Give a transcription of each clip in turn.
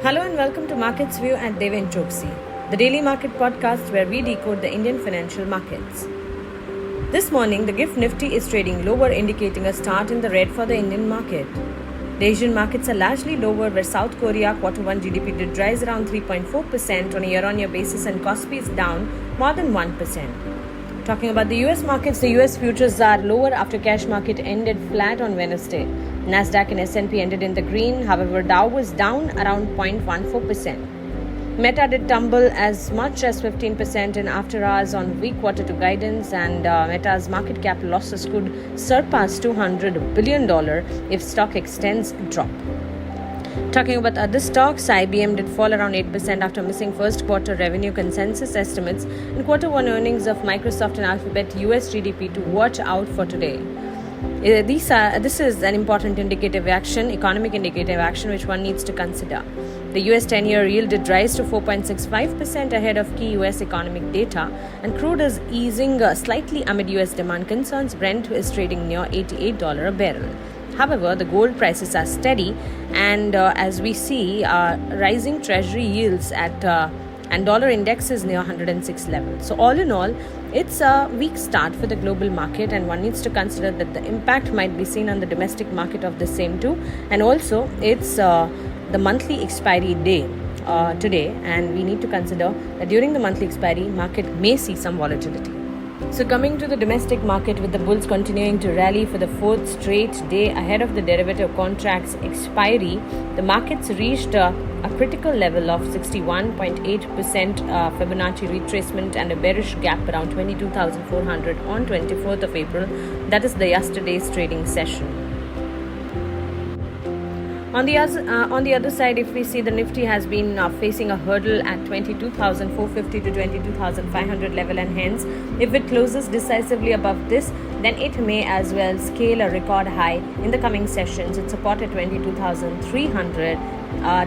Hello and welcome to Markets View at Deven Choksey, the daily market podcast where we decode the Indian financial markets. This morning, the GIFT Nifty is trading lower, indicating a start in the red for the Indian market. The Asian markets are largely lower, where South Korea Q1 GDP did rise around 3.4% on a year-on-year basis and Kospi is down more than 1%. Talking about the US markets, the US futures are lower after cash market ended flat on Wednesday. Nasdaq and S&P ended in the green, however Dow was down around 0.14%. Meta did tumble as much as 15% in after hours on weak Q2 guidance, and Meta's market cap losses could surpass $200 billion if stock extends drop. Talking about other stocks, IBM did fall around 8% after missing first quarter revenue consensus estimates and Q1 earnings of Microsoft and Alphabet. US GDP to watch out for today. This is an important economic indicative action which one needs to consider. The US 10-year yield did rise to 4.65% ahead of key US economic data, and crude is easing slightly amid US demand concerns. Brent is trading near $88 a barrel. However, the gold prices are steady, and as we see, rising treasury yields and dollar index is near 106 level. So all in all, it's a weak start for the global market, and one needs to consider that the impact might be seen on the domestic market of the same too. And also, it's the monthly expiry day today, and we need to consider that during the monthly expiry, market may see some volatility. So coming to the domestic market, with the bulls continuing to rally for the fourth straight day ahead of the derivative contracts expiry, the markets reached a critical level of 61.8% Fibonacci retracement and a bearish gap around 22,400 on 24th of April. That is the yesterday's trading session. On the other side, if we see, the Nifty has been facing a hurdle at 22,450 to 22,500 level, and hence if it closes decisively above this, then it may as well scale a record high in the coming sessions. It's support at 22,300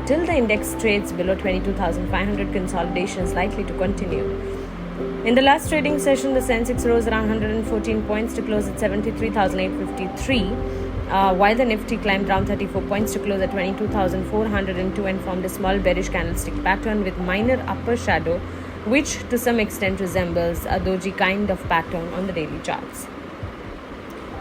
till the index trades below 22,500. Consolidation is likely to continue. In the last trading session, the Sensex rose around 114 points to close at 73,853. While the Nifty climbed around 34 points to close at 22,402 and formed a small bearish candlestick pattern with minor upper shadow, which to some extent resembles a doji kind of pattern on the daily charts.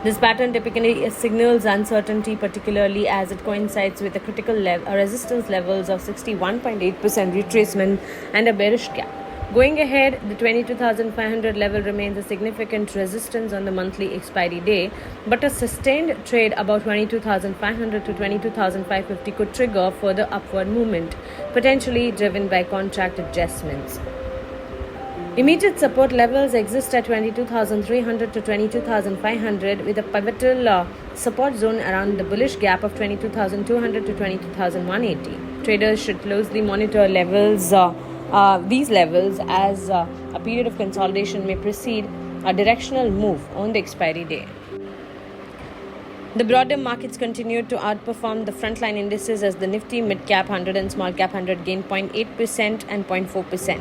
This pattern typically signals uncertainty, particularly as it coincides with the critical resistance levels of 61.8% retracement and a bearish gap. Going ahead, the 22,500 level remains a significant resistance on the monthly expiry day, but a sustained trade above 22,500 to 22,550 could trigger further upward movement, potentially driven by contract adjustments. Immediate support levels exist at 22,300 to 22,500, with a pivotal support zone around the bullish gap of 22,200 to 22,180. Traders should closely monitor these levels as a period of consolidation may precede a directional move on the expiry day. The broader markets continued to outperform the frontline indices as the Nifty mid-cap 100 and small-cap 100 gained 0.8% and 0.4%.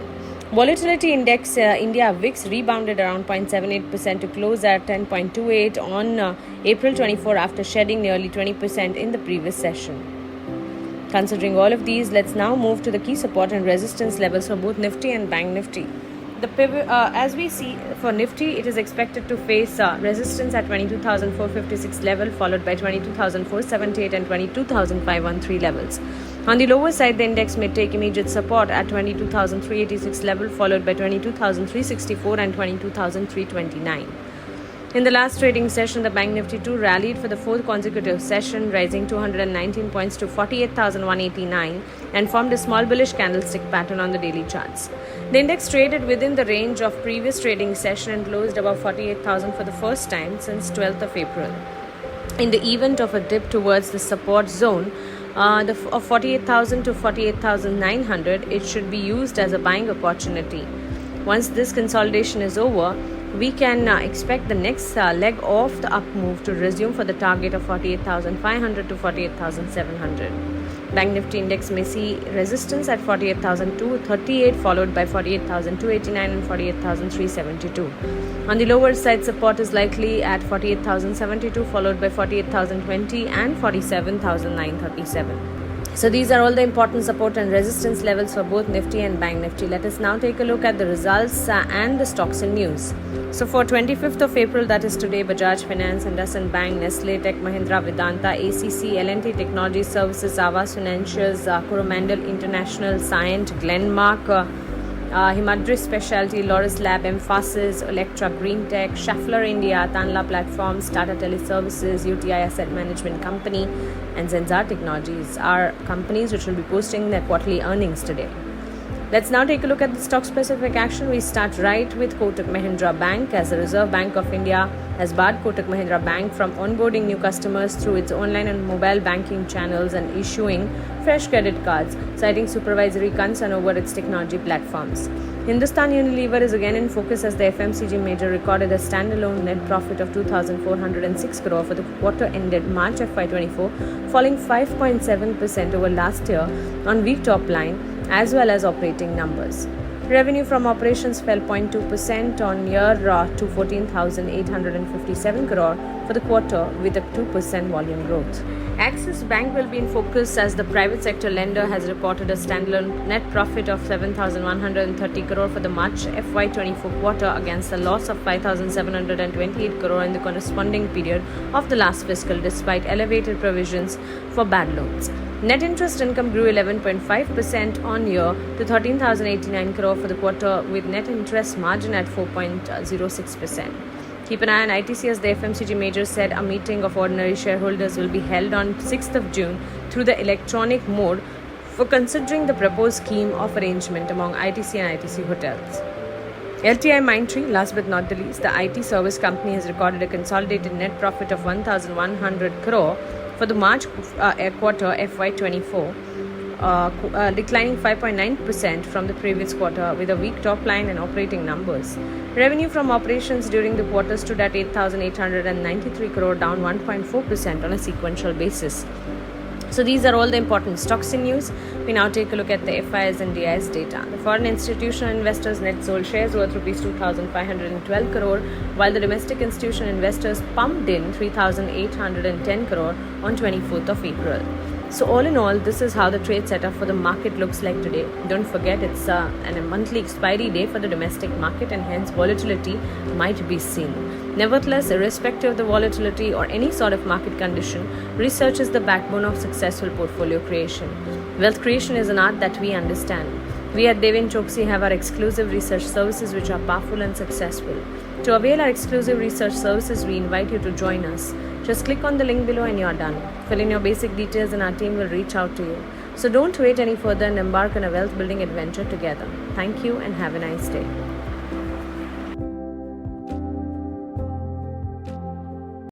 Volatility index India VIX rebounded around 0.78% to close at 10.28 on April 24 after shedding nearly 20% in the previous session. Considering all of these, let's now move to the key support and resistance levels for both Nifty and Bank Nifty. The pivot, as we see for Nifty, it is expected to face resistance at 22,456 level, followed by 22,478 and 22,513 levels. On the lower side, the index may take immediate support at 22,386 level, followed by 22,364 and 22,329. In the last trading session, the Bank Nifty 2 rallied for the fourth consecutive session, rising 219 points to 48,189 and formed a small bullish candlestick pattern on the daily charts. The index traded within the range of previous trading session and closed above 48,000 for the first time since 12th of April. In the event of a dip towards the support zone of 48,000 to 48,900, it should be used as a buying opportunity. Once this consolidation is over, we can expect the next leg of the up move to resume for the target of 48,500 to 48,700. Bank Nifty index may see resistance at 48,238, followed by 48,289 and 48,372. On the lower side, support is likely at 48,072, followed by 48,020 and 47,937. So these are all the important support and resistance levels for both Nifty and Bank Nifty. Let us now take a look at the results and the stocks and news. So for 25th of April, that is today, Bajaj Finance, IndusInd Bank, Nestle, Tech Mahindra, Vedanta, ACC, L&T Technology Services, Aavas Financials, Coromandel International, Cyient, Glenmark, Himadri Specialty, Loris Lab, Emphasis, Electra Green Tech, Schaeffler India, Tanla Platforms, Tata Teleservices, UTI Asset Management Company, and Zensar Technologies are companies which will be posting their quarterly earnings today. Let's now take a look at the stock-specific action. We start right with Kotak Mahindra Bank, as the Reserve Bank of India has barred Kotak Mahindra Bank from onboarding new customers through its online and mobile banking channels and issuing fresh credit cards, citing supervisory concern over its technology platforms. Hindustan Unilever is again in focus as the FMCG major recorded a standalone net profit of 2,406 crore for the quarter ended March FY24, falling 5.7% over last year on weak top line as well as operating numbers. Revenue from operations fell 0.2% on year to 14,857 crore for the quarter with a 2% volume growth. Axis Bank will be in focus as the private sector lender has reported a standalone net profit of 7,130 crore for the March FY24 quarter against a loss of 5,728 crore in the corresponding period of the last fiscal despite elevated provisions for bad loans. Net interest income grew 11.5% on year to 13,089 crore for the quarter with net interest margin at 4.06%. Keep an eye on ITC as the FMCG major said a meeting of ordinary shareholders will be held on 6th of June through the electronic mode for considering the proposed scheme of arrangement among ITC and ITC hotels. LTI Mindtree, last but not the least, the IT service company has recorded a consolidated net profit of 1,100 crore for the March quarter FY24, declining 5.9% from the previous quarter with a weak top line and operating numbers. Revenue from operations during the quarter stood at 8,893 crore, down 1.4% on a sequential basis. So these are all the important stocks in news. We now take a look at the FIS and DIS data. The foreign institutional investors net sold shares worth rupees 2,512 crore, while the domestic institutional investors pumped in 3,810 crore on 24th of April. So all in all, this is how the trade setup for the market looks like today. Don't forget it's a monthly expiry day for the domestic market and hence volatility might be seen. Nevertheless, irrespective of the volatility or any sort of market condition, research is the backbone of successful portfolio creation. Wealth creation is an art that we understand. We at Deven Choksey have our exclusive research services which are powerful and successful. To avail our exclusive research services, we invite you to join us. Just click on the link below and you're done. Fill in your basic details and our team will reach out to you. So don't wait any further and embark on a wealth building adventure together. Thank you and have a nice day.